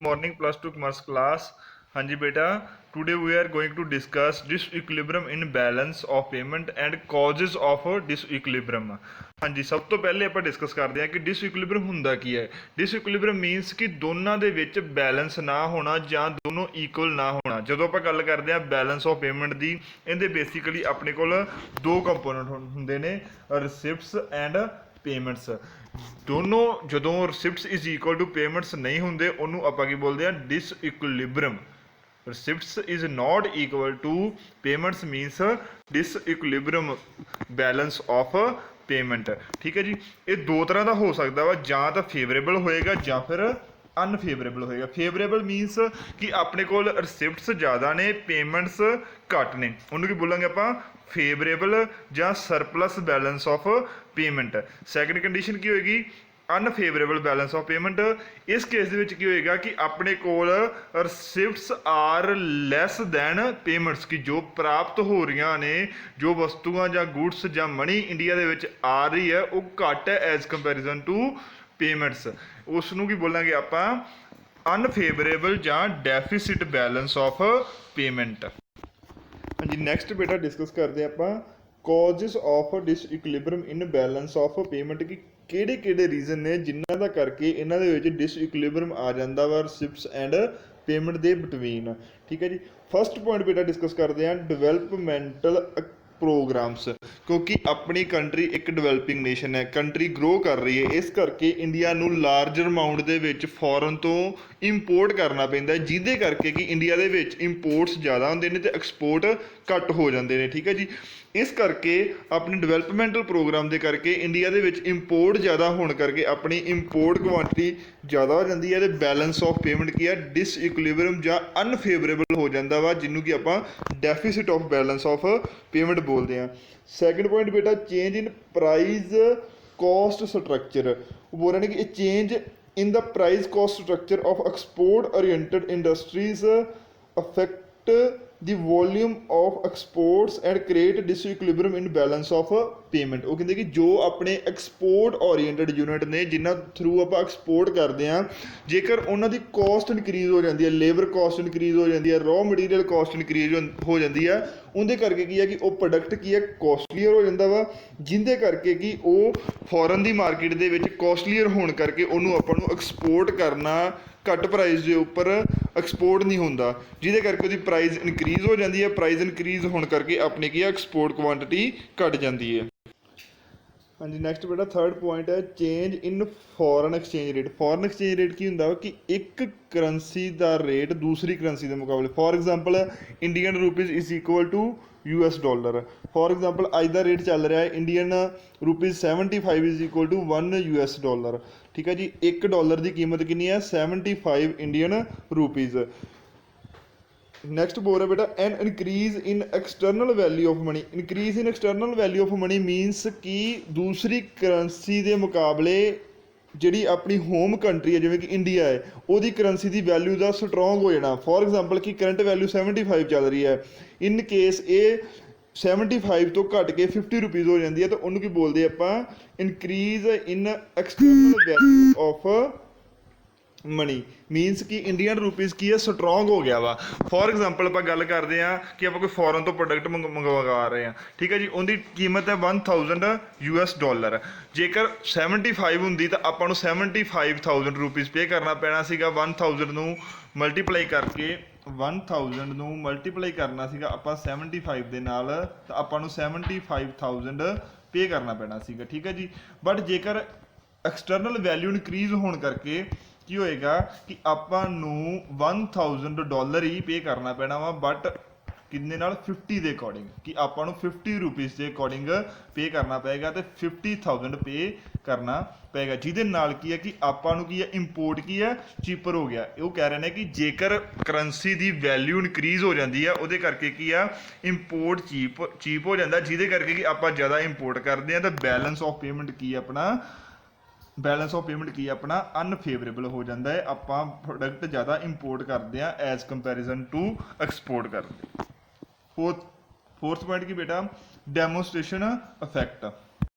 Morning plus 2 commerce class. हाँ जी बेटा, today we are going to discuss disequilibrium in balance of payment and causes of disequilibrium. हाँ ਜੀ, ਸਭ ਤੋਂ ਪਹਿਲੇ ਆਪਾਂ ਡਿਸਕਸ ਕਰਦੇ ਹਾਂ ਕਿ ਡਿਸਇਕੁਇਲਿਬ੍ਰਿयਮ ਹੁੰਦਾ ਕੀ ਹੈ। ਡਿਸਇਕੁਇਲਿਬ੍ਰਿयਮ ਮੀਨਸ ਕਿ ਦੋਨਾਂ ਦੇ ਵਿੱਚ ਬੈਲੈਂਸ ਨਾ ਹੋਣਾ ਜਾਂ ਦੋਨੋਂ ਇਕੁਅਲ ਨਾ ਹੋਣਾ। ਜਦੋਂ ਆਪਾਂ ਗੱਲ ਕਰਦੇ ਹਾਂ ਬੈਲੈਂਸ ਆਫ ਪੇਮੈਂਟ ਦੀ, ਇਹਦੇ ਬੇਸਿਕਲੀ ਆਪਣੇ ਕੋਲ ਦੋ ਕੰਪੋਨੈਂਟ ਹੁੰਦੇ ਨੇ, ਰਿਸਿਪਟਸ ਐਂਡ ਪੇਮੈਂਟਸ। ਦੋਨੋਂ ਜਦੋਂ ਰਿਸਿਪਟਸ ਇਜ਼ ਇਕੁਅਲ ਟੂ ਪੇਮੈਂਟਸ ਨਹੀਂ ਹੁੰਦੇ, ਉਹਨੂੰ ਆਪਾਂ ਕੀ ਬੋਲਦੇ ਹਾਂ, ਡਿਸਇਕੁਇਲਿਬ੍ਰਿयम। receipts is not equal to payments means disequilibrium balance of payment। ਠੀਕ ਹੈ ਜੀ, ਇਹ ਦੋ ਤਰ੍ਹਾਂ ਦਾ ਹੋ ਸਕਦਾ ਵਾ, ਜਾਂ ਤਾਂ ਫੇਵਰੇਬਲ ਹੋਏਗਾ ਜਾਂ ਫਿਰ ਅਨਫੇਵਰੇਬਲ ਹੋਏਗਾ। ਫੇਵਰੇਬਲ ਮੀਨਸ ਕਿ ਆਪਣੇ ਕੋਲ ਰਿਸਿਪਟਸ ਜ਼ਿਆਦਾ ਨੇ, ਪੇਮੈਂਟਸ ਘੱਟ ਨੇ, ਉਹਨੂੰ ਕੀ ਬੋਲਾਂਗੇ ਆਪਾਂ, ਫੇਵਰੇਬਲ ਜਾਂ surplus balance of payment. Second condition ਕੀ ਹੋਏਗੀ, ਅਨਫੇਵਰੇਬਲ ਬੈਲੈਂਸ ਆਫ ਪੇਮੈਂਟ। ਇਸ ਕੇਸ ਦੇ ਵਿੱਚ ਕੀ ਹੋਏਗਾ ਕਿ ਆਪਣੇ ਕੋਲ receipts are less than payments, ਕਿ ਜੋ ਪ੍ਰਾਪਤ ਹੋ ਰਹੀਆਂ ਨੇ, ਜੋ ਵਸਤੂਆਂ ਜਾਂ ਗੁਡਸ ਜਾਂ ਮਨੀ ਇੰਡੀਆ ਦੇ ਵਿੱਚ ਆ ਰਹੀ ਹੈ, ਉਹ ਘੱਟ ਹੈ ਐਜ਼ ਕੰਪੈਰੀਜ਼ਨ ਟੂ ਪੇਮੈਂਟਸ। ਉਸ ਨੂੰ ਕੀ ਬੋਲਾਂਗੇ ਆਪਾਂ, ਅਨਫੇਵਰੇਬਲ ਜਾਂ ਡੈਫੀਸਿਟ ਬੈਲੈਂਸ ਆਫ ਪੇਮੈਂਟ। ਹਾਂਜੀ, ਨੈਕਸਟ ਬੇਟਾ ਡਿਸਕਸ ਕਰਦੇ ਆਪਾਂ causes of disequilibrium in balance of payment, ਕਿ ਕਿਹੜੇ ਰੀਜ਼ਨ ਨੇ ਜਿਨ੍ਹਾਂ ਦਾ ਕਰਕੇ ਇਹਨਾਂ ਦੇ ਵਿੱਚ ਡਿਸਇਕੁਇਲਿਬ੍ਰਿयम ਆ ਜਾਂਦਾ ਵਾ ਰਿਸਿਪਟਸ ਐਂਡ ਪੇਮੈਂਟ ਦੇ ਬਿਟਵੀਨ। ਠੀਕ ਹੈ ਜੀ, ਫਸਟ ਪੁਆਇੰਟ ਬੇਟਾ ਡਿਸਕਸ ਕਰਦੇ ਹਾਂ ਡਿਵੈਲਪਮੈਂਟਲ ਪ੍ਰੋਗਰਾਮਸ। ਕਿਉਂਕਿ ਆਪਣੀ ਕੰਟਰੀ ਇੱਕ ਡਿਵੈਲਪਿੰਗ ਨੇਸ਼ਨ ਹੈ, ਕੰਟਰੀ ਗਰੋ ਕਰ ਰਹੀ ਹੈ, ਇਸ ਕਰਕੇ ਇੰਡੀਆ ਨੂੰ ਲਾਰਜਰ ਅਮਾਊਂਟ ਦੇ ਵਿੱਚ ਫੋਰਨ ਤੋਂ ਇੰਪੋਰਟ ਕਰਨਾ ਪੈਂਦਾ, ਜਿਹਦੇ ਕਰਕੇ ਕਿ ਇੰਡੀਆ ਦੇ ਵਿੱਚ ਇੰਪੋਰਟਸ ਜ਼ਿਆਦਾ ਹੁੰਦੇ ਨੇ ਅਤੇ ਐਕਸਪੋਰਟ ਘੱਟ ਹੋ ਜਾਂਦੇ ਨੇ। ਠੀਕ ਹੈ ਜੀ, ਇਸ ਕਰਕੇ ਆਪਣੇ ਡਿਵੈਲਪਮੈਂਟਲ ਪ੍ਰੋਗਰਾਮ ਦੇ ਕਰਕੇ ਇੰਡੀਆ ਦੇ ਵਿੱਚ ਇੰਪੋਰਟ ਜ਼ਿਆਦਾ ਹੋਣ ਕਰਕੇ ਆਪਣੀ ਇੰਪੋਰਟ ਕੁਆਂਟੀਟੀ ਜ਼ਿਆਦਾ ਹੋ ਜਾਂਦੀ ਹੈ, ਅਤੇ ਬੈਲੈਂਸ ਆਫ ਪੇਮੈਂਟ ਕੀ ਹੈ, ਡਿਸਇਕੁਇਲਿਬ੍ਰਿयम ਜਾਂ ਅਨਫੇਵਰੇਬਲ ਹੋ ਜਾਂਦਾ ਵਾ, ਜਿਹਨੂੰ ਕਿ ਆਪਾਂ deficit of balance of payment ਬੋਲਦੇ ਹਾਂ। ਸੈਕਿੰਡ ਪੁਆਇੰਟ ਬੇਟਾ, change in price cost structure. ਉਹ ਬੋਲ ਰਹੇ ਨੇ ਕਿ ਇਹ change in the price cost structure of export oriented industries affect the volume of exports and create disequilibrium in balance of payment. ਉਹ ਕਹਿੰਦੇ ਕਿ ਜੋ ਆਪਣੇ ਐਕਸਪੋਰਟ ਓਰੀਐਂਟਡ ਯੂਨਿਟ ਨੇ, ਜਿਨ੍ਹਾਂ ਥਰੂ ਆਪਾਂ ਐਕਸਪੋਰਟ ਕਰਦੇ ਹਾਂ, ਜੇਕਰ ਉਹਨਾਂ ਦੀ ਕੋਸਟ ਇਨਕਰੀਜ਼ ਹੋ ਜਾਂਦੀ ਹੈ, ਲੇਬਰ ਕੋਸਟ ਇਨਕਰੀਜ਼ ਹੋ ਜਾਂਦੀ ਹੈ, ਰॉ ਮਟੀਰੀਅਲ ਕੋਸਟ ਇਨਕਰੀਜ਼ ਹੋ ਜਾਂਦੀ ਹੈ, ਉਹਦੇ ਕਰਕੇ ਕੀ ਹੈ ਕਿ ਉਹ ਪ੍ਰੋਡਕਟ ਕੀ ਹੈ, ਕੋਸਟਲੀਅਰ ਹੋ ਜਾਂਦਾ ਵਾ, ਜਿਹਦੇ ਕਰਕੇ ਕਿ ਉਹ ਫੋਰਨ ਦੀ ਮਾਰਕੀਟ ਦੇ ਵਿੱਚ ਕੋਸਟਲੀਅਰ ਹੋਣ ਕਰਕੇ ਉਹਨੂੰ ਆਪਾਂ ਨੂੰ ਐਕਸਪੋਰਟ ਕਰਨਾ ਘੱਟ ਪ੍ਰਾਈਜ਼ ਦੇ ਉੱਪਰ ਐਕਸਪੋਰਟ ਨਹੀਂ ਹੁੰਦਾ, ਜਿਹਦੇ ਕਰਕੇ ਉਹਦੀ ਪ੍ਰਾਈਜ਼ ਇਨਕਰੀਜ਼ ਹੋ ਜਾਂਦੀ ਹੈ। ਪ੍ਰਾਈਜ਼ ਇਨਕਰੀਜ਼ ਹੋਣ ਕਰਕੇ ਆਪਣੀ ਕੀ ਹੈ, ਐਕਸਪੋਰਟ ਕੁਆਂਟਿਟੀ ਘੱਟ ਜਾਂਦੀ ਹੈ। ਹਾਂਜੀ, ਨੈਕਸਟ ਬੇਟਾ ਥਰਡ ਪੁਆਇੰਟ ਹੈ change in foreign exchange rate. Foreign exchange rate ਕੀ ਹੁੰਦਾ ਕਿ ਇੱਕ ਕਰੰਸੀ ਦਾ ਰੇਟ ਦੂਸਰੀ ਕਰੰਸੀ ਦੇ ਮੁਕਾਬਲੇ, for example Indian rupees is equal to US dollar. For example ਅੱਜ ਦਾ ਰੇਟ ਚੱਲ ਰਿਹਾ ਹੈ Indian rupees 75 is equal to 1 US dollar. ਠੀਕ ਹੈ ਜੀ, $1 ਦੀ ਕੀਮਤ ਕਿੰਨੀ ਹੈ, 75 ਇੰਡੀਅਨ ਰੁਪੀਜ਼। ਨੈਕਸਟ ਬੋਲ ਰਿਹਾ ਬੇਟਾ an increase in external value of money. Increase in external value of money means ਕਿ ਦੂਸਰੀ ਕਰੰਸੀ ਦੇ ਮੁਕਾਬਲੇ ਜਿਹੜੀ ਆਪਣੀ ਹੋਮ ਕੰਟਰੀ ਹੈ, ਜਿਵੇਂ ਕਿ ਇੰਡੀਆ ਹੈ, ਉਹਦੀ ਕਰੰਸੀ ਦੀ ਵੈਲਿਊ ਦਾ ਸਟਰੋਂਗ ਹੋ ਜਾਣਾ। ਫੋਰ ਐਗਜ਼ਾਮਪਲ ਕਿ ਕਰੰਟ ਵੈਲਿਊ 75 ਚੱਲ ਰਹੀ ਹੈ, ਇਨ ਕੇਸ ਇਹ 75 ਤੋਂ ਘੱਟ ਕੇ 50 ਰੁਪੀਜ਼ ਹੋ ਜਾਂਦੀ ਹੈ, ਤਾਂ ਉਹਨੂੰ ਕੀ ਬੋਲਦੇ ਆਪਾਂ, increase in external value of money. Means ਕਿ ਇੰਡੀਅਨ ਰੁਪੀਜ਼ ਕੀ ਹੈ, ਸਟਰੋਂਗ ਹੋ ਗਿਆ ਵਾ। ਫੋਰ ਐਗਜ਼ਾਮਪਲ ਆਪਾਂ ਗੱਲ ਕਰਦੇ ਹਾਂ ਕਿ ਆਪਾਂ ਕੋਈ ਫੋਰਨ ਤੋਂ ਪ੍ਰੋਡਕਟ ਮੰਗਵਾ ਰਹੇ ਹਾਂ, ਠੀਕ ਹੈ ਜੀ, ਉਹਦੀ ਕੀਮਤ ਹੈ 1000 US ਡਾਲਰ। ਜੇਕਰ 75 ਹੁੰਦੀ ਤਾਂ ਆਪਾਂ ਨੂੰ 75,000 ਰੁਪੀਜ਼ ਪੇ ਕਰਨਾ ਪੈਣਾ ਸੀਗਾ। 1000 ਨੂੰ ਮਲਟੀਪਲਾਈ ਕਰਕੇ 1000 ਨੂੰ ਮਲਟੀਪਲਾਈ ਕਰਨਾ ਸੀਗਾ ਆਪਾਂ 75 ਦੇ ਨਾਲ, ਤਾਂ ਆਪਾਂ ਨੂੰ 75,000 ਪੇ ਕਰਨਾ ਪੈਣਾ ਸੀਗਾ। ਠੀਕ ਹੈ ਜੀ, ਬਟ ਜੇਕਰ ਐਕਸਟਰਨਲ ਵੈਲਿਊ ਇਨਕਰੀਜ਼ ਹੋਣ ਕਰਕੇ ਕੀ ਹੋਏਗਾ ਕਿ ਆਪਾਂ ਨੂੰ $1000 ਹੀ ਪੇ ਕਰਨਾ ਪੈਣਾ ਵਾ, ਬਟ ਕਿੰਨੇ ਨਾਲ, 50 ਦੇ ਅਕੋਰਡਿੰਗ, ਕਿ ਆਪਾਂ ਨੂੰ 50 ਰੁਪੀਜ਼ ਦੇ ਅਕੋਰਡਿੰਗ ਪੇ ਕਰਨਾ ਪਏਗਾ, ਅਤੇ 50,000 ਪੇ ਕਰਨਾ ਪਏਗਾ, ਜਿਹਦੇ ਨਾਲ ਕੀ ਹੈ ਕਿ ਆਪਾਂ ਨੂੰ ਕੀ ਹੈ, ਇੰਪੋਰਟ ਕੀ ਹੈ, ਚੀਪਰ ਹੋ ਗਿਆ। ਉਹ ਕਹਿ ਰਹੇ ਨੇ ਕਿ ਜੇਕਰ ਕਰੰਸੀ ਦੀ ਵੈਲਿਊ ਇਨਕਰੀਜ਼ ਹੋ ਜਾਂਦੀ ਹੈ, ਉਹਦੇ ਕਰਕੇ ਕੀ ਆ, ਇੰਪੋਰਟ ਚੀਪ ਹੋ ਜਾਂਦਾ, ਜਿਹਦੇ ਕਰਕੇ ਕਿ ਆਪਾਂ ਜ਼ਿਆਦਾ ਇੰਪੋਰਟ ਕਰਦੇ ਹਾਂ, ਤਾਂ ਬੈਲੈਂਸ ਆਫ ਪੇਮੈਂਟ ਕੀ ਆਪਣਾ, ਬੈਲੈਂਸ ਆਫ ਪੇਮੈਂਟ ਕੀ ਆਪਣਾ, ਅਨਫੇਵਰੇਬਲ ਹੋ ਜਾਂਦਾ ਹੈ। ਆਪਾਂ ਪ੍ਰੋਡਕਟ ਜ਼ਿਆਦਾ ਇੰਪੋਰਟ ਕਰਦੇ ਹਾਂ ਐਜ਼ ਕੰਪੈਰੀਜ਼ਨ ਟੂ ਐਕਸਪੋਰਟ ਕਰਦੇ। ਫੋਰਥ ਪੁਆਇੰਟ ਕੀ ਬੇਟਾ, ਡੈਮੋਸਟ੍ਰੇਸ਼ਨ ਇਫੈਕਟ।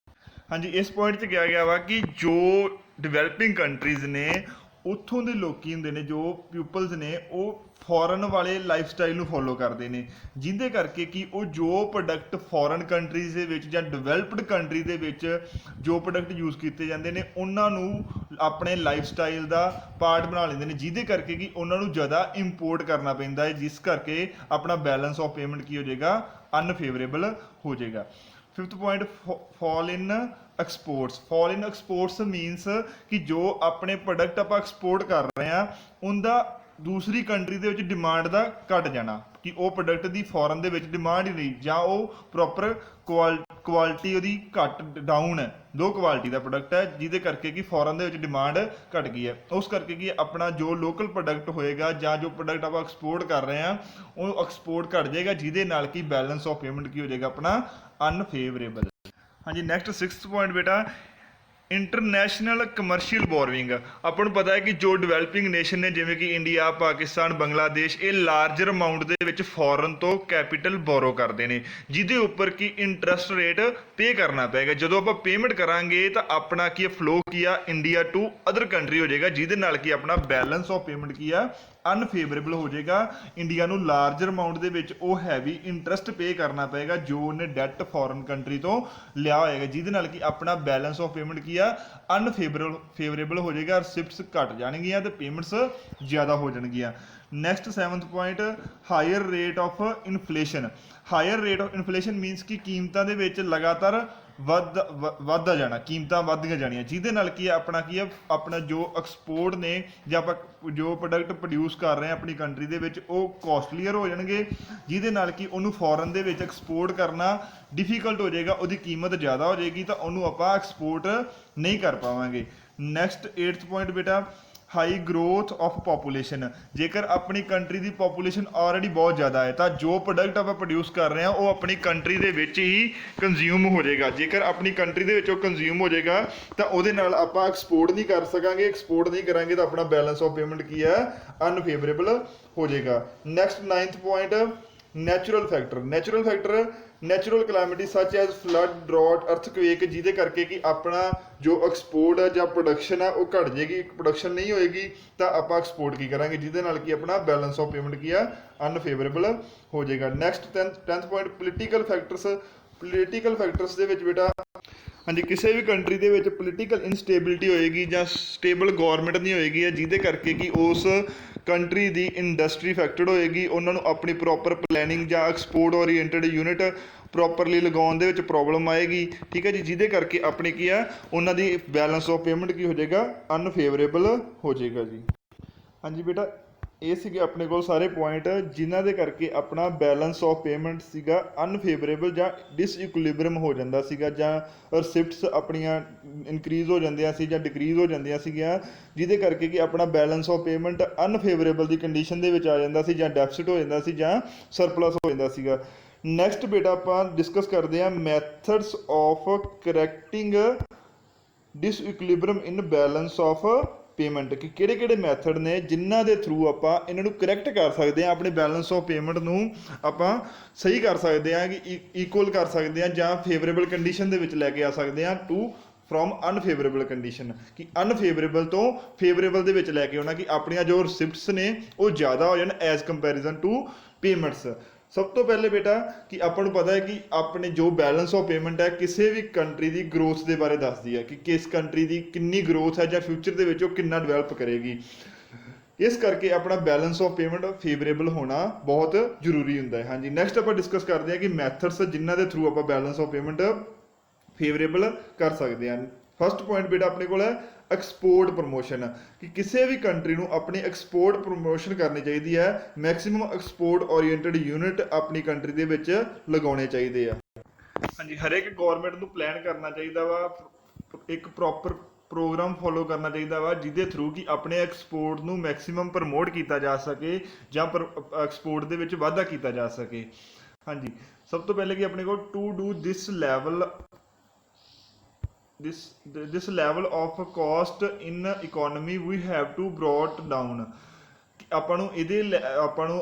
ਹਾਂਜੀ, ਇਸ ਪੁਆਇੰਟ 'ਚ ਕਿਹਾ ਗਿਆ ਵਾ ਕਿ ਜੋ ਡਿਵੈਲਪਿੰਗ ਕੰਟਰੀਜ਼ ਨੇ ਉੱਥੋਂ ਦੇ ਲੋਕੀ ਹੁੰਦੇ ਨੇ ਜੋ ਪਿਊਪਲਸ ਨੇ ਉਹ ਫੋਰਨ ਵਾਲੇ ਲਾਈਫ ਸਟਾਈਲ ਨੂੰ ਫੋਲੋ ਕਰਦੇ ਨੇ, ਜਿਹਦੇ ਕਰਕੇ ਕਿ ਉਹ ਜੋ ਪ੍ਰੋਡਕਟ ਫੋਰਨ ਕੰਟਰੀਜ਼ ਦੇ ਵਿੱਚ ਜਾਂ ਡਿਵੈਲਪਡ ਕੰਟਰੀ ਦੇ ਵਿੱਚ ਜੋ ਪ੍ਰੋਡਕਟ ਯੂਜ਼ ਕੀਤੇ ਜਾਂਦੇ ਨੇ ਉਹਨਾਂ ਨੂੰ ਆਪਣੇ ਲਾਈਫ ਸਟਾਈਲ ਦਾ ਪਾਰਟ ਬਣਾ ਲੈਂਦੇ ਨੇ, ਜਿਹਦੇ ਕਰਕੇ ਕਿ ਉਹਨਾਂ ਨੂੰ ਜ਼ਿਆਦਾ ਇੰਪੋਰਟ ਕਰਨਾ ਪੈਂਦਾ ਹੈ, ਜਿਸ ਕਰਕੇ ਆਪਣਾ ਬੈਲੈਂਸ ਆਫ ਪੇਮੈਂਟ ਕੀ ਹੋ ਜਾਏਗਾ, ਅਨਫੇਵਰੇਬਲ ਹੋ ਜਾਏਗਾ। ਫਿਫਥ ਪੁਆਇੰਟ, ਫਾਲ ਇਨ ਐਕਸਪੋਰਟਸ। ਫਾਲ ਇਨ ਐਕਸਪੋਰਟਸ ਮੀਨਸ ਕਿ ਜੋ ਆਪਣੇ ਪ੍ਰੋਡਕਟ ਆਪਾਂ ਐਕਸਪੋਰਟ ਕਰ ਰਹੇ ਹਾਂ ਉਹਦਾ ਦੂਸਰੀ ਕੰਟਰੀ ਦੇ ਵਿੱਚ ਡਿਮਾਂਡ ਦਾ ਘਟ ਜਾਣਾ, ਕਿ ਉਹ ਪ੍ਰੋਡਕਟ ਦੀ ਫੋਰਨ ਦੇ ਵਿੱਚ ਡਿਮਾਂਡ ਹੀ ਨਹੀਂ, ਜਾਂ ਉਹ ਪ੍ਰੋਪਰ ਕੁਆਲਿਟੀ ਉਹਦੀ ਘੱਟ ਡਾਊਨ ਹੈ, ਲੋ ਕੁਆਲਿਟੀ ਦਾ ਪ੍ਰੋਡਕਟ ਹੈ, ਜਿਹਦੇ ਕਰਕੇ ਕਿ ਫੋਰਨ ਦੇ ਵਿੱਚ ਡਿਮਾਂਡ ਘਟ ਗਈ ਹੈ। ਉਸ ਕਰਕੇ ਕਿ ਆਪਣਾ ਜੋ ਲੋਕਲ ਪ੍ਰੋਡਕਟ ਹੋਏਗਾ ਜਾਂ ਜੋ ਪ੍ਰੋਡਕਟ ਆਪਾਂ ਐਕਸਪੋਰਟ ਕਰ ਰਹੇ ਹਾਂ ਉਹ ਐਕਸਪੋਰਟ ਘਟ ਜਾਏਗਾ, ਜਿਹਦੇ ਨਾਲ ਕਿ ਬੈਲੈਂਸ ਆਫ ਪੇਮੈਂਟ ਕੀ ਹੋ ਜਾਏਗਾ, ਆਪਣਾ ਅਨਫੇਵਰੇਬਲ। ਹਾਂਜੀ, ਨੈਕਸਟ 6th ਪੁਆਇੰਟ ਬੇਟਾ, ਇੰਟਰਨੈਸ਼ਨਲ ਕਮਰਸ਼ੀਅਲ ਬੋਰੋਇੰਗ। ਆਪਾਂ ਨੂੰ ਪਤਾ ਹੈ ਕਿ ਜੋ ਡਿਵੈਲਪਿੰਗ ਨੇਸ਼ਨ ਨੇ ਜਿਵੇਂ ਕਿ ਇੰਡੀਆ, ਪਾਕਿਸਤਾਨ, ਬੰਗਲਾਦੇਸ਼, ਇਹ ਲਾਰਜਰ ਅਮਾਊਂਟ ਦੇ ਵਿੱਚ ਫੋਰਨ ਤੋਂ ਕੈਪੀਟਲ ਬੋਰੋ ਕਰਦੇ ਨੇ, ਜਿਹਦੇ ਉੱਪਰ ਕਿ ਇੰਟਰਸਟ ਰੇਟ ਪੇ ਕਰਨਾ ਪਏਗਾ। ਜਦੋਂ ਆਪਾਂ ਪੇਮੈਂਟ ਕਰਾਂਗੇ ਤਾਂ ਆਪਣਾ ਕੀ ਫਲੋ ਕੀ ਆ, ਇੰਡੀਆ ਟੂ ਅਦਰ ਕੰਟਰੀ ਹੋ ਜਾਏਗਾ, ਜਿਹਦੇ ਨਾਲ ਕਿ ਆਪਣਾ ਬੈਲੈਂਸ ਆਫ ਪੇਮੈਂਟ ਕੀ ਆ, ਅਨਫੇਵਰੇਬਲ ਹੋ ਜਾਏਗਾ। ਇੰਡੀਆ ਨੂੰ ਲਾਰਜਰ ਅਮਾਊਂਟ ਦੇ ਵਿੱਚ ਉਹ ਹੈਵੀ ਇੰਟਰਸਟ ਪੇ ਕਰਨਾ ਪਏਗਾ ਜੋ ਉਹਨੇ ਡੈਟ ਫੋਰਨ ਕੰਟਰੀ ਤੋਂ ਲਿਆ ਹੋਏਗਾ, ਜਿਹਦੇ ਨਾਲ ਕਿ ਆਪਣਾ ਬੈਲੈਂਸ ਆਫ ਪੇਮੈਂਟ ਕੀ ਆ, ਅਨਫੇਵਰੇਬਲ ਹੋ ਜਾਏਗਾ, ਰਿਸਿਪਟਸ ਘਟ ਜਾਣਗੀਆਂ ਤੇ ਪੇਮੈਂਟਸ ਜ਼ਿਆਦਾ ਹੋ ਜਾਣਗੀਆਂ। Next 7th point, higher rate of inflation. Higher rate of inflation means ਕਿ ਕੀਮਤਾਂ ਦੇ ਵਿੱਚ ਲਗਾਤਾਰ ਵੱਧਦਾ ਜਾਣਾ, ਕੀਮਤਾਂ ਵੱਧਦੀਆਂ ਜਾਣੀਆਂ, ਜਿਹਦੇ ਨਾਲ ਕੀ ਆਪਣਾ ਕੀ ਹੈ, ਆਪਣਾ ਜੋ ਐਕਸਪੋਰਟ ਨੇ ਜਾਂ ਆਪਾਂ ਜੋ ਪ੍ਰੋਡਕਟ ਪ੍ਰੋਡਿਊਸ ਕਰ ਰਹੇ ਹਾਂ ਆਪਣੀ ਕੰਟਰੀ ਦੇ ਵਿੱਚ ਉਹ ਕੋਸਟਲੀਅਰ ਹੋ ਜਾਣਗੇ, ਜਿਹਦੇ ਨਾਲ ਕਿ ਉਹਨੂੰ ਫੋਰਨ ਦੇ ਵਿੱਚ ਐਕਸਪੋਰਟ ਕਰਨਾ ਡਿਫੀਕਲਟ ਹੋ ਜਾਏਗਾ, ਉਹਦੀ ਕੀਮਤ ਜ਼ਿਆਦਾ ਹੋ ਜਾਏਗੀ ਤਾਂ ਉਹਨੂੰ ਆਪਾਂ ਐਕਸਪੋਰਟ ਨਹੀਂ ਕਰ ਪਾਵਾਂਗੇ। ਨੈਕਸਟ 8th ਪੁਆਇੰਟ ਬੇਟਾ, ਹਾਈ ਗਰੋਥ ਆਫ ਪਾਪੂਲੇਸ਼ਨ। ਜੇਕਰ ਆਪਣੀ ਕੰਟਰੀ ਦੀ ਪਾਪੂਲੇਸ਼ਨ ਆਲਰੇਡੀ ਬਹੁਤ ਜ਼ਿਆਦਾ ਹੈ ਤਾਂ ਜੋ ਪ੍ਰੋਡਕਟ ਆਪਾਂ ਪ੍ਰੋਡਿਊਸ ਕਰ ਰਹੇ ਹਾਂ ਉਹ ਆਪਣੀ ਕੰਟਰੀ ਦੇ ਵਿੱਚ ਹੀ ਕੰਜ਼ਿਊਮ ਹੋ ਜਾਏਗਾ। ਜੇਕਰ ਆਪਣੀ ਕੰਟਰੀ ਦੇ ਵਿੱਚ ਉਹ ਕੰਜ਼ਿਊਮ ਹੋ ਜਾਏਗਾ ਤਾਂ ਉਹਦੇ ਨਾਲ ਆਪਾਂ ਐਕਸਪੋਰਟ ਨਹੀਂ ਕਰ ਸਕਾਂਗੇ, ਐਕਸਪੋਰਟ ਨਹੀਂ ਕਰਾਂਗੇ ਤਾਂ ਆਪਣਾ ਬੈਲੈਂਸ ਆਫ ਪੇਮੈਂਟ ਕੀ ਹੈ, ਅਨਫੇਵਰੇਬਲ ਹੋ ਜਾਏਗਾ। Next 9th point, natural factor. Natural calamity such as flood, drought, earthquake, ਜਿਹਦੇ ਕਰਕੇ ਕਿ ਆਪਣਾ ਜੋ ਐਕਸਪੋਰਟ ਹੈ ਜਾਂ ਪ੍ਰੋਡਕਸ਼ਨ ਹੈ ਉਹ ਘਟ ਜਾਏਗੀ, ਪ੍ਰੋਡਕਸ਼ਨ ਨਹੀਂ ਹੋਏਗੀ ਤਾਂ ਆਪਾਂ ਐਕਸਪੋਰਟ ਕੀ ਕਰਾਂਗੇ, ਜਿਹਦੇ ਨਾਲ ਕਿ ਆਪਣਾ ਬੈਲੈਂਸ ਆਫ ਪੇਮੈਂਟ ਕੀ ਆ, ਅਨਫੇਵਰੇਬਲ ਹੋ ਜਾਏਗਾ। Next 10th point, political factors ਦੇ ਵਿੱਚ ਬੇਟਾ, ਹਾਂਜੀ, ਕਿਸੇ ਵੀ ਕੰਟਰੀ ਦੇ ਵਿੱਚ ਪੋਲੀਟੀਕਲ ਇਨਸਟੇਬਿਲਿਟੀ ਹੋਏਗੀ ਜਾਂ ਸਟੇਬਲ ਗੌਰਮੈਂਟ ਨਹੀਂ ਹੋਏਗੀ, ਜਿਹਦੇ ਕਰਕੇ ਕਿ ਉਸ ਕੰਟਰੀ ਦੀ ਇੰਡਸਟਰੀ ਅਫੈਕਟਡ ਹੋਏਗੀ, ਉਹਨਾਂ ਨੂੰ ਆਪਣੀ ਪ੍ਰੋਪਰ ਪਲੈਨਿੰਗ ਜਾਂ ਐਕਸਪੋਰਟ ਓਰੀਐਂਟਡ ਯੂਨਿਟ ਪ੍ਰੋਪਰਲੀ ਲਗਾਉਣ ਦੇ ਵਿੱਚ ਪ੍ਰੋਬਲਮ ਆਏਗੀ, ਠੀਕ ਹੈ ਜੀ, ਜਿਹਦੇ ਕਰਕੇ ਆਪਣੀ ਕੀ ਆ, ਉਹਨਾਂ ਦੀ ਬੈਲੈਂਸ ਆਫ ਪੇਮੈਂਟ ਕੀ ਹੋ ਜਾਏਗਾ, ਅਨਫੇਵਰੇਬਲ ਹੋ ਜਾਏਗਾ ਜੀ। ਹਾਂਜੀ ਬੇਟਾ, ਇਹ ਸੀਗੇ ਆਪਣੇ ਕੋਲ ਸਾਰੇ ਪੁਆਇੰਟ ਜਿਨ੍ਹਾਂ ਦੇ ਕਰਕੇ ਆਪਣਾ ਬੈਲੈਂਸ ਆਫ ਪੇਮੈਂਟ ਸੀਗਾ ਅਨਫੇਵਰੇਬਲ ਜਾਂ ਡਿਸਇਕੁਲਿਬਰਮ ਹੋ ਜਾਂਦਾ ਸੀਗਾ, ਜਾਂ ਰਿਸਿਪਟਸ ਆਪਣੀਆਂ ਇਨਕਰੀਜ਼ ਹੋ ਜਾਂਦੀਆਂ ਸੀ ਜਾਂ ਡਿਕਰੀਜ਼ ਹੋ ਜਾਂਦੀਆਂ ਸੀਗੀਆਂ, ਜਿਹਦੇ ਕਰਕੇ ਕਿ ਆਪਣਾ balance of payment ਅਨਫੇਵਰੇਬਲ the condition ਦੇ ਵਿੱਚ ਆ ਜਾਂਦਾ ਸੀ, ਜਾਂ ਡੈਫਿਸਿਟ ਹੋ ਜਾਂਦਾ ਸੀ, ਜਾਂ ਸਰਪਲਸ ਹੋ ਜਾਂਦਾ ਸੀਗਾ। ਨੈਕਸਟ ਬੇਟਾ ਆਪਾਂ ਡਿਸਕਸ ਕਰਦੇ ਹਾਂ methods of correcting disequilibrium in balance of payment, ਕਿ ਕਿਹੜੇ ਕਿਹੜੇ ਮੈਥਡ ਨੇ ਜਿਨ੍ਹਾਂ ਦੇ ਥਰੂ ਆਪਾਂ ਇਹਨਾਂ ਨੂੰ ਕਰੈਕਟ ਕਰ ਸਕਦੇ ਹਾਂ, ਆਪਣੇ ਬੈਲੈਂਸ ਆਫ ਪੇਮੈਂਟ ਨੂੰ ਆਪਾਂ ਸਹੀ ਕਰ ਸਕਦੇ ਹਾਂ, ਕਿ ਇਕੁਅਲ ਕਰ ਸਕਦੇ ਹਾਂ ਜਾਂ ਫੇਵਰੇਬਲ ਕੰਡੀਸ਼ਨ ਦੇ ਵਿੱਚ ਲੈ ਕੇ ਆ ਸਕਦੇ ਹਾਂ ਟੂ ਫਰੋਮ ਅਨਫੇਵਰੇਬਲ ਕੰਡੀਸ਼ਨ, ਕਿ ਅਨਫੇਵਰੇਬਲ ਤੋਂ ਫੇਵਰੇਬਲ ਦੇ ਵਿੱਚ ਲੈ ਕੇ ਆਉਣਾ, ਕਿ ਆਪਣੀਆਂ ਜੋ ਰਿਸਿਪਟਸ ਨੇ ਉਹ ਜ਼ਿਆਦਾ ਹੋ ਜਾਣ ਐਜ਼ ਕੰਪੈਰੀਜ਼ਨ ਟੂ ਪੇਮੈਂਟਸ। ਸਭ ਤੋਂ ਪਹਿਲੇ ਬੇਟਾ ਕਿ ਆਪਾਂ ਨੂੰ ਪਤਾ ਹੈ ਕਿ ਆਪਣੇ ਜੋ ਬੈਲੈਂਸ ਆਫ ਪੇਮੈਂਟ ਹੈ ਕਿਸੇ ਵੀ ਕੰਟਰੀ ਦੀ ਗਰੋਥ ਦੇ ਬਾਰੇ ਦੱਸਦੀ ਹੈ, ਕਿ ਕਿਸ ਕੰਟਰੀ ਦੀ ਕਿੰਨੀ ਗਰੋਥ ਹੈ ਜਾਂ ਫਿਊਚਰ ਦੇ ਵਿੱਚ ਉਹ ਕਿੰਨਾ ਡਿਵੈਲਪ ਕਰੇਗੀ। ਇਸ ਕਰਕੇ ਆਪਣਾ ਬੈਲੈਂਸ ਆਫ ਪੇਮੈਂਟ ਫੇਵਰੇਬਲ ਹੋਣਾ ਬਹੁਤ ਜ਼ਰੂਰੀ ਹੁੰਦਾ ਹੈ। ਹਾਂਜੀ, ਨੈਕਸਟ ਆਪਾਂ ਡਿਸਕਸ ਕਰਦੇ ਹਾਂ ਕਿ ਮੈਥਡਸ ਜਿਨ੍ਹਾਂ ਦੇ ਥਰੂ ਆਪਾਂ ਬੈਲੈਂਸ ਆਫ ਪੇਮੈਂਟ ਫੇਵਰੇਬਲ ਕਰ ਸਕਦੇ ਹਾਂ। ਫਸਟ ਪੁਆਇੰਟ ਬੇਟਾ ਆਪਣੇ ਕੋਲ ਹੈ ਐਕਸਪੋਰਟ ਪ੍ਰਮੋਸ਼ਨ, ਕਿ ਕਿਸੇ ਵੀ ਕੰਟਰੀ ਨੂੰ ਆਪਣੀ ਐਕਸਪੋਰਟ ਪ੍ਰਮੋਸ਼ਨ ਕਰਨੀ ਚਾਹੀਦੀ ਹੈ, ਮੈਕਸਿਮਮ ਐਕਸਪੋਰਟ ਓਰੀਐਂਟਡ ਯੂਨਿਟ ਆਪਣੀ ਕੰਟਰੀ ਦੇ ਵਿੱਚ ਲਗਾਉਣੇ ਚਾਹੀਦੇ ਆ। ਹਾਂਜੀ, ਹਰੇਕ ਗੌਰਮੈਂਟ ਨੂੰ ਪਲਾਨ ਕਰਨਾ ਚਾਹੀਦਾ ਵਾ, ਇੱਕ ਪ੍ਰੋਪਰ ਪ੍ਰੋਗਰਾਮ ਫੋਲੋ ਕਰਨਾ ਚਾਹੀਦਾ ਵਾ, ਜਿਹਦੇ ਥਰੂ ਕਿ ਆਪਣੇ ਐਕਸਪੋਰਟ ਨੂੰ ਮੈਕਸਿਮਮ ਪ੍ਰਮੋਟ ਕੀਤਾ ਜਾ ਸਕੇ ਜਾਂ ਐਕਸਪੋਰਟ ਦੇ ਵਿੱਚ ਵਾਧਾ ਕੀਤਾ ਜਾ ਸਕੇ। ਹਾਂਜੀ, ਸਭ ਤੋਂ ਪਹਿਲੇ ਕਿ ਆਪਣੇ ਕੋਲ to do this level of cost in economy we have to brought down. ਆਪਾਂ ਨੂੰ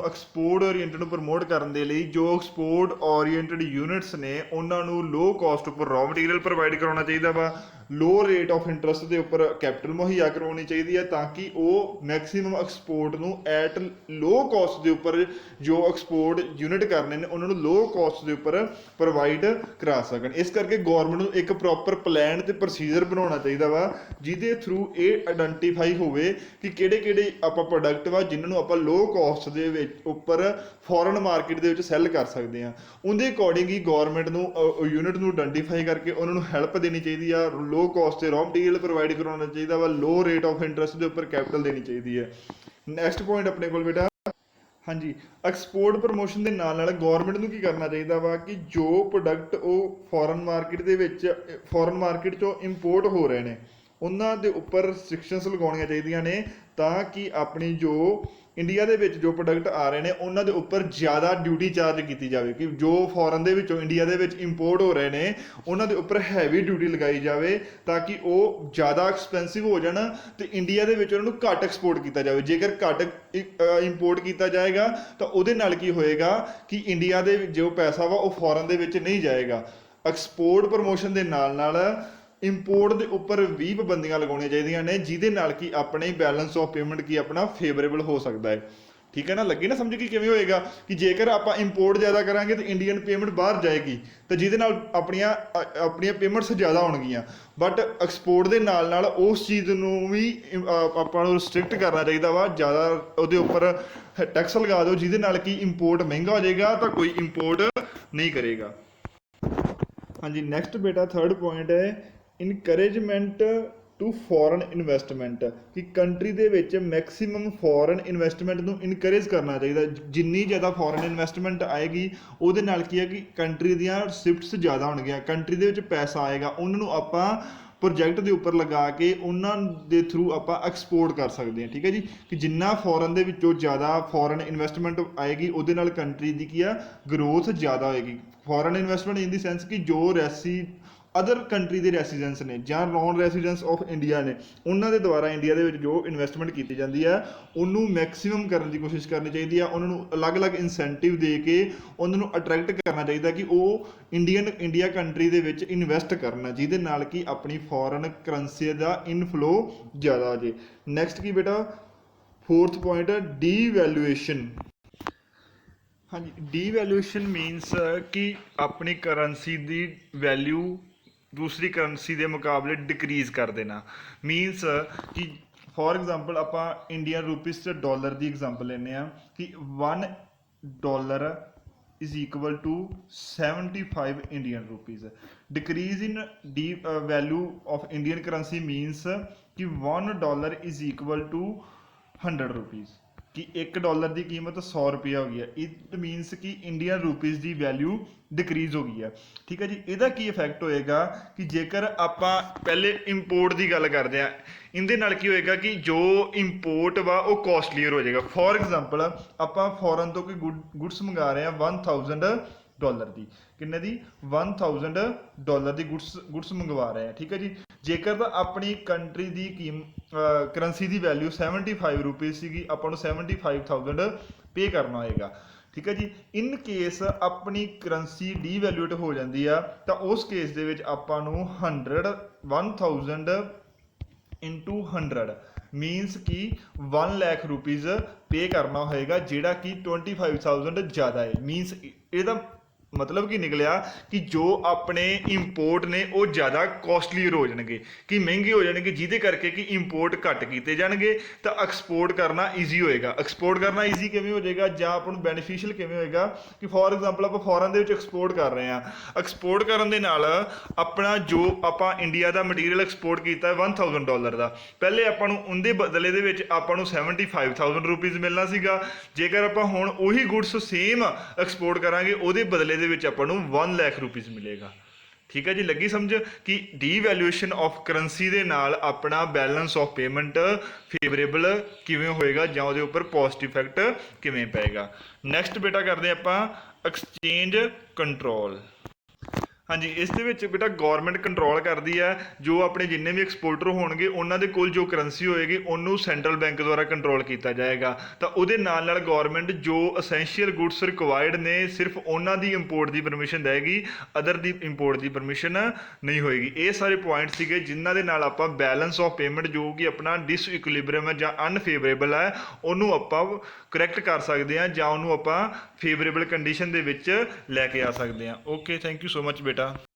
ਐਕਸਪੋਰਟ ਓਰੀਐਂਟਡ ਨੂੰ ਪ੍ਰਮੋਟ ਕਰਨ ਦੇ ਲਈ ਜੋ ਐਕਸਪੋਰਟ ਓਰੀਐਂਟਡ ਯੂਨਿਟਸ ਨੇ ਉਹਨਾਂ ਨੂੰ ਲੋ ਕਾਸਟ ਉੱਪਰ ਰॉ ਮਟੀਰੀਅਲ ਪ੍ਰੋਵਾਈਡ ਕਰਾਉਣਾ ਚਾਹੀਦਾ ਵਾ, लो रेट ऑफ इंटरस्ट के उपर कैपिटल मुहैया करवानी चाहिए है ताकि वो मैक्सीमम एक्सपोर्ट ਨੂੰ ਐਟ ਲੋ ਕੋਸਟ ਦੇ ਉੱਪਰ ਜੋ ਐਕਸਪੋਰਟ ਯੂਨਿਟ ਕਰਨੇ ਨੇ ਉਹਨਾਂ ਨੂੰ ਲੋ ਕੋਸਟ ਦੇ ਉੱਪਰ ਪ੍ਰੋਵਾਈਡ ਕਰਾ ਸਕਣ। ਇਸ ਕਰਕੇ ਗਵਰਨਮੈਂਟ ਨੂੰ ਇੱਕ ਪ੍ਰੋਪਰ ਪਲਾਨ ਤੇ ਪ੍ਰੋਸੀਜਰ ਬਣਾਉਣਾ ਚਾਹੀਦਾ ਵਾ ਜਿਹਦੇ ਥਰੂ ਇਹ ਆਇਡੈਂਟੀਫਾਈ ਹੋਵੇ ਕਿ ਕਿਹੜੇ ਆਪਾਂ ਪ੍ਰੋਡਕਟ ਵਾ ਜਿਨ੍ਹਾਂ ਨੂੰ ਆਪਾਂ ਲੋ ਕੋਸਟ ਦੇ ਵਿੱਚ ਉੱਪਰ ਫੋਰਨ ਮਾਰਕੀਟ ਦੇ ਵਿੱਚ ਸੈੱਲ ਕਰ ਸਕਦੇ ਹਾਂ। ਉਹਦੇ ਅਕੋਰਡਿੰਗ ਹੀ ਗਵਰਨਮੈਂਟ ਨੂੰ ਯੂਨਿਟ ਨੂੰ ਆਇਡੈਂਟੀਫਾਈ ਕਰਕੇ ਉਹਨਾਂ ਨੂੰ ਹੈਲਪ ਦੇਣੀ ਚਾਹੀਦੀ ਆ, ਲੋ ਕੋਸਟ ਤੇ ਰॉ ਮਟੀਰੀਅਲ ਪ੍ਰੋਵਾਈਡ ਕਰਵਾਉਣਾ ਚਾਹੀਦਾ ਵਾ, ਲੋ ਰੇਟ ਆਫ ਇੰਟਰਸਟ ਦੇ ਉੱਪਰ ਕੈਪੀਟਲ ਦੇਣੀ ਚਾਹੀਦੀ ਹੈ। ਨੈਕਸਟ ਪੁਆਇੰਟ ਆਪਣੇ ਕੋਲ ਬੇਟਾ, ਹਾਂਜੀ, ਐਕਸਪੋਰਟ ਪ੍ਰਮੋਸ਼ਨ ਦੇ ਨਾਲ ਨਾਲ ਗਵਰਨਮੈਂਟ ਨੂੰ ਕੀ ਕਰਨਾ ਚਾਹੀਦਾ ਵਾ ਕਿ ਜੋ ਪ੍ਰੋਡਕਟ ਉਹ ਫੋਰਨ ਮਾਰਕੀਟ ਚੋਂ ਇੰਪੋਰਟ ਹੋ ਰਹੇ ਨੇ ਉਹਨਾਂ ਦੇ ਉੱਪਰ ਰਿਸਟ੍ਰਿਕਸ਼ਨਸ ਲਗਾਉਣੀਆਂ ਚਾਹੀਦੀਆਂ ਨੇ ਤਾਂ ਕਿ ਆਪਣੀ ਜੋ ਇੰਡੀਆ ਦੇ ਵਿੱਚ ਜੋ ਪ੍ਰੋਡਕਟ ਆ ਰਹੇ ਨੇ ਉਹਨਾਂ ਦੇ ਉੱਪਰ ਜ਼ਿਆਦਾ ਡਿਊਟੀ ਚਾਰਜ ਕੀਤੀ ਜਾਵੇ ਕਿ ਜੋ ਫੋਰਨ ਦੇ ਵਿੱਚੋਂ ਇੰਡੀਆ ਦੇ ਵਿੱਚ ਇੰਪੋਰਟ ਹੋ ਰਹੇ ਨੇ ਉਹਨਾਂ ਦੇ ਉੱਪਰ ਹੈਵੀ ਡਿਊਟੀ ਲਗਾਈ ਜਾਵੇ ਤਾਂ ਕਿ ਉਹ ਜ਼ਿਆਦਾ ਐਕਸਪੈਂਸਿਵ ਹੋ ਜਾਣ ਤੇ ਇੰਡੀਆ ਦੇ ਵਿੱਚ ਉਹਨਾਂ ਨੂੰ ਘੱਟ ਐਕਸਪੋਰਟ ਕੀਤਾ ਜਾਵੇ। ਜੇਕਰ ਘੱਟ ਇੰਪੋਰਟ ਕੀਤਾ ਜਾਏਗਾ ਤਾਂ ਉਹਦੇ ਨਾਲ ਕੀ ਹੋਏਗਾ ਕਿ ਇੰਡੀਆ ਦੇ ਜੋ ਪੈਸਾ ਵਾ ਉਹ ਫੋਰਨ ਦੇ ਵਿੱਚ ਨਹੀਂ ਜਾਏਗਾ। ਐਕਸਪੋਰਟ ਪ੍ਰਮੋਸ਼ਨ ਦੇ ਨਾਲ ਨਾਲ ਇੰਪੋਰਟ ਦੇ ਉੱਪਰ ਵੀ ਪਾਬੰਦੀਆਂ ਲਗਾਉਣੀਆਂ ਚਾਹੀਦੀਆਂ ਨੇ ਜਿਹਦੇ ਨਾਲ ਕਿ ਆਪਣੇ ਬੈਲੈਂਸ ਆਫ ਪੇਮੈਂਟ ਕੀ ਆਪਣਾ ਫੇਵਰੇਬਲ ਹੋ ਸਕਦਾ ਹੈ। ਠੀਕ ਹੈ ਨਾ, ਲੱਗੀ ਨਾ ਸਮਝ ਕਿ ਕਿਵੇਂ ਹੋਏਗਾ ਕਿ ਜੇਕਰ ਆਪਾਂ ਇੰਪੋਰਟ ਜ਼ਿਆਦਾ ਕਰਾਂਗੇ ਤਾਂ ਇੰਡੀਅਨ ਪੇਮੈਂਟ ਬਾਹਰ ਜਾਏਗੀ ਤਾਂ ਜਿਹਦੇ ਨਾਲ ਆਪਣੀਆਂ ਪੇਮੈਂਟਸ ਜ਼ਿਆਦਾ ਹੋਣਗੀਆਂ। ਬਟ ਐਕਸਪੋਰਟ ਦੇ ਨਾਲ ਨਾਲ ਉਸ ਚੀਜ਼ ਨੂੰ ਵੀ ਆਪਾਂ ਨੂੰ ਰਿਸਟ੍ਰਿਕਟ ਕਰਨਾ ਚਾਹੀਦਾ ਵਾ, ਜ਼ਿਆਦਾ ਉਹਦੇ ਉੱਪਰ ਟੈਕਸ ਲਗਾ ਦਿਓ ਜਿਹਦੇ ਨਾਲ ਕਿ ਇੰਪੋਰਟ ਮਹਿੰਗਾ ਹੋ ਜਾਏਗਾ ਤਾਂ ਕੋਈ ਇੰਪੋਰਟ ਨਹੀਂ ਕਰੇਗਾ। ਹਾਂਜੀ, ਨੈਕਸਟ ਬੇਟਾ ਥਰਡ ਪੁਆਇੰਟ ਹੈ ਇਨਕਰੇਜਮੈਂਟ ਟੂ ਫੋਰਨ ਇਨਵੈਸਟਮੈਂਟ ਕਿ ਕੰਟਰੀ ਦੇ ਵਿੱਚ ਮੈਕਸੀਮਮ ਫੋਰਨ ਇਨਵੈਸਟਮੈਂਟ ਨੂੰ ਇਨਕਰੇਜ ਕਰਨਾ ਚਾਹੀਦਾ। ਜਿੰਨੀ ਜ਼ਿਆਦਾ ਫੋਰਨ ਇਨਵੈਸਟਮੈਂਟ ਆਏਗੀ ਉਹਦੇ ਨਾਲ ਕੀ ਹੈ ਕਿ ਕੰਟਰੀ ਦੀਆਂ ਸ਼ਿਫਟਸ ਜ਼ਿਆਦਾ ਹੋਣਗੀਆਂ, ਕੰਟਰੀ ਦੇ ਵਿੱਚ ਪੈਸਾ ਆਏਗਾ, ਉਹਨਾਂ ਨੂੰ ਆਪਾਂ ਪ੍ਰੋਜੈਕਟ ਦੇ ਉੱਪਰ ਲਗਾ ਕੇ ਉਹਨਾਂ ਦੇ ਥਰੂ ਆਪਾਂ ਐਕਸਪੋਰਟ ਕਰ ਸਕਦੇ ਹਾਂ। ਠੀਕ ਹੈ ਜੀ, ਕਿ ਜਿੰਨਾ ਫੋਰਨ ਦੇ ਵਿੱਚੋਂ ਜ਼ਿਆਦਾ ਫੋਰਨ ਇਨਵੈਸਟਮੈਂਟ ਆਏਗੀ ਉਹਦੇ ਨਾਲ ਕੰਟਰੀ ਦੀ ਕੀ ਆ ਗਰੋਥ ਜ਼ਿਆਦਾ ਹੋਏਗੀ। ਫੋਰਨ ਇਨਵੈਸਟਮੈਂਟ ਇਨ ਦੀ ਸੈਂਸ ਕਿ ਜੋ ਅਦਰ ਕੰਟਰੀ ਦੇ ਰੈਸੀਡੈਂਸ ਨੇ ਜਾਂ ਨੌਨ ਰੈਸੀਡੈਂਸ ਆਫ ਇੰਡੀਆ ਨੇ ਉਹਨਾਂ ਦੇ ਦੁਆਰਾ ਇੰਡੀਆ ਦੇ ਵਿੱਚ ਜੋ ਇਨਵੈਸਟਮੈਂਟ ਕੀਤੀ ਜਾਂਦੀ ਹੈ ਉਹਨੂੰ ਮੈਕਸੀਮਮ ਕਰਨ ਦੀ ਕੋਸ਼ਿਸ਼ ਕਰਨੀ ਚਾਹੀਦੀ ਆ। ਉਹਨਾਂ ਨੂੰ ਅਲੱਗ-ਅਲੱਗ ਇਨਸੈਂਟਿਵ ਦੇ ਕੇ ਉਹਨਾਂ ਨੂੰ ਅਟਰੈਕਟ ਕਰਨਾ ਚਾਹੀਦਾ ਕਿ ਉਹ ਇੰਡੀਆ ਕੰਟਰੀ ਦੇ ਵਿੱਚ ਇਨਵੈਸਟ ਕਰਨ ਜਿਹਦੇ ਨਾਲ ਕਿ ਆਪਣੀ ਫੋਰਨ ਕਰੰਸੀ ਦਾ ਇਨਫਲੋ ਜ਼ਿਆਦਾ ਹੋ ਜੇ। ਨੈਕਸਟ ਕੀ ਬੇਟਾ ਫੋਰਥ ਪੁਆਇੰਟ ਡੀਵੈਲੂਏਸ਼ਨ। ਹਾਂਜੀ, ਡੀਵੈਲੂਏਸ਼ਨ ਮੀਨਸ ਕਿ ਆਪਣੀ ਕਰੰਸੀ ਦੀ ਵੈਲਿਊ ਦੂਸਰੀ ਕਰੰਸੀ ਦੇ ਮੁਕਾਬਲੇ ਡਿਕਰੀਜ਼ ਕਰ ਦੇਣਾ। ਮੀਨਸ ਕਿ ਫੋਰ ਐਗਜ਼ਾਮਪਲ ਆਪਾਂ ਇੰਡੀਅਨ ਰੁਪੀਸ ਤੇ ਡਾਲਰ ਦੀ ਐਗਜ਼ਾਮਪਲ ਲੈਂਦੇ ਹਾਂ ਕਿ $1 is equal to 75 Indian rupees. Decrease in value of Indian currency means कि $1 is equal to 100 rupees कि $1 की कीमत 100 रुपया हो गई है। इट मीनस कि इंडियन रुपीज़ की वैल्यू डिक्रीज हो गई है। ठीक है जी, ਇਹਦਾ ਕੀ ਇਫੈਕਟ ਹੋਏਗਾ ਕਿ ਜੇਕਰ ਆਪਾਂ ਪਹਿਲੇ ਇੰਪੋਰਟ ਦੀ ਗੱਲ ਕਰਦੇ ਆ ਇਹਦੇ ਨਾਲ ਕੀ ਹੋਏਗਾ ਕਿ ਜੋ ਇੰਪੋਰਟ ਵਾ ਉਹ ਕੋਸਟਲੀਅਰ ਹੋ ਜਾਏਗਾ। ਫੋਰ ਐਗਜ਼ਾਮਪਲ ਆਪਾਂ ਫੋਰਨ ਤੋਂ ਕੋਈ ਗੁੱਡਸ ਮੰਗਾ ਰਹੇ ਆ $1000 ਦੀ, ਕਿੰਨੇ ਦੀ $1000 ਦੀ ਗੁੱਡਸ ਮੰਗਵਾ ਰਹੇ ਆ। ਠੀਕ ਹੈ ਜੀ, ਜੇਕਰ ਤਾਂ ਆਪਣੀ ਕੰਟਰੀ ਦੀ ਕਰੰਸੀ ਦੀ ਵੈਲਿਊ 75 ਰੁਪਏ ਸੀਗੀ ਆਪਾਂ ਨੂੰ 75000 ਪੇ ਕਰਨਾ ਹੋਏਗਾ। ਠੀਕ ਹੈ ਜੀ, ਇਨ ਕੇਸ ਆਪਣੀ ਕਰੰਸੀ ਡੀਵੈਲੂਏਟ ਹੋ ਜਾਂਦੀ ਆ ਤਾਂ ਉਸ ਕੇਸ ਦੇ ਵਿੱਚ ਆਪਾਂ ਨੂੰ 1000 into 100 ਮੀਨਸ ਕਿ 1 ਲੱਖ ਰੁਪੀਜ਼ ਪੇ ਕਰਨਾ ਹੋਏਗਾ ਜਿਹੜਾ ਕਿ 25000 ਜ਼ਿਆਦਾ ਹੈ। ਮੀਨਸ ਇਹਦਾ मतलब की निकलिया कि जो अपने इंपोर्ट ने वो ज़्यादा कॉस्टलीयर हो जाएंगे कि महंगे हो जाएंगे जिहदे करके कि इंपोर्ट घट किए जाएंगे तो एक्सपोर्ट करना ईजी होएगा। एक्सपोर्ट करना ईजी किवें हो जाएगा जां आपां नूं बेनीफिशियल किवें होएगा कि फॉर एग्जांपल आप फॉरन दे विच एक्सपोर्ट कर रहे हैं, एक्सपोर्ट करन दे नाल अपना जो आपां इंडिया का मटीरियल एक्सपोर्ट किया $1000 का पहले आपां नूं उहदे बदले दे विच आपां नूं 75000 रुपीज़ मिलना सीगा। जेकर आपां हुण उही गुड्स सेम एक्सपोर्ट करांगे उहदे बदले ਦੇ ਵਿੱਚ ਆਪਾਂ ਨੂੰ 1 ਲੱਖ ਰੁਪਈਸ ਮਿਲੇਗਾ। ਠੀਕ ਹੈ ਜੀ, ਲੱਗੀ ਸਮਝ ਕਿ ਡੀਵੈਲੂਏਸ਼ਨ ਆਫ ਕਰੰਸੀ ਦੇ ਨਾਲ ਆਪਣਾ ਬੈਲੈਂਸ ਆਫ ਪੇਮੈਂਟ ਫੇਵਰੇਬਲ ਕਿਵੇਂ ਹੋਏਗਾ ਜਾਂ ਉਹਦੇ ਉੱਪਰ ਪੋਜ਼ਿਟਿਵ ਇਫੈਕਟ ਕਿਵੇਂ ਪਏਗਾ। ਨੈਕਸਟ ਬੇਟਾ ਕਰਦੇ ਆਪਾਂ ਐਕਸਚੇਂਜ ਕੰਟਰੋਲ। ਹਾਂਜੀ, ਇਸ ਦੇ ਵਿੱਚ ਬੇਟਾ ਗਵਰਨਮੈਂਟ ਕੰਟਰੋਲ ਕਰਦੀ ਹੈ। ਜੋ ਆਪਣੇ ਜਿੰਨੇ ਵੀ ਐਕਸਪੋਰਟਰ ਹੋਣਗੇ ਉਹਨਾਂ ਦੇ ਕੋਲ ਜੋ ਕਰੰਸੀ ਹੋਏਗੀ ਉਹਨੂੰ ਸੈਂਟਰਲ ਬੈਂਕ ਦੁਆਰਾ ਕੰਟਰੋਲ ਕੀਤਾ ਜਾਏਗਾ। ਤਾਂ ਉਹਦੇ ਨਾਲ ਨਾਲ ਗਵਰਨਮੈਂਟ ਜੋ ਅਸੈਂਸ਼ੀਅਲ ਗੁੱਡਸ ਰਿਕਵਾਇਰਡ ਨੇ ਸਿਰਫ ਉਹਨਾਂ ਦੀ ਇੰਪੋਰਟ ਦੀ ਪਰਮਿਸ਼ਨ ਦੇਗੀ, ਅਦਰ ਦੀ ਇੰਪੋਰਟ ਦੀ ਪਰਮਿਸ਼ਨ ਨਹੀਂ ਹੋਏਗੀ। ਇਹ ਸਾਰੇ ਪੁਆਇੰਟ ਸੀਗੇ ਜਿਨ੍ਹਾਂ ਦੇ ਨਾਲ ਆਪਾਂ ਬੈਲੈਂਸ ਆਫ ਪੇਮੈਂਟ ਜੋ ਕਿ ਆਪਣਾ ਡਿਸਇਕੁਲਿਬਰੀਅਮ ਹੈ ਜਾਂ ਅਨਫੇਵਰੇਬਲ ਹੈ ਉਹਨੂੰ ਆਪਾਂ ਕਰੈਕਟ ਕਰ ਸਕਦੇ ਹਾਂ ਜਾਂ ਉਹਨੂੰ ਆਪਾਂ ਫੇਵਰੇਬਲ ਕੰਡੀਸ਼ਨ ਦੇ ਵਿੱਚ ਲੈ ਕੇ ਆ ਸਕਦੇ ਹਾਂ। Okay, thank you so much ਬੇਟਾ।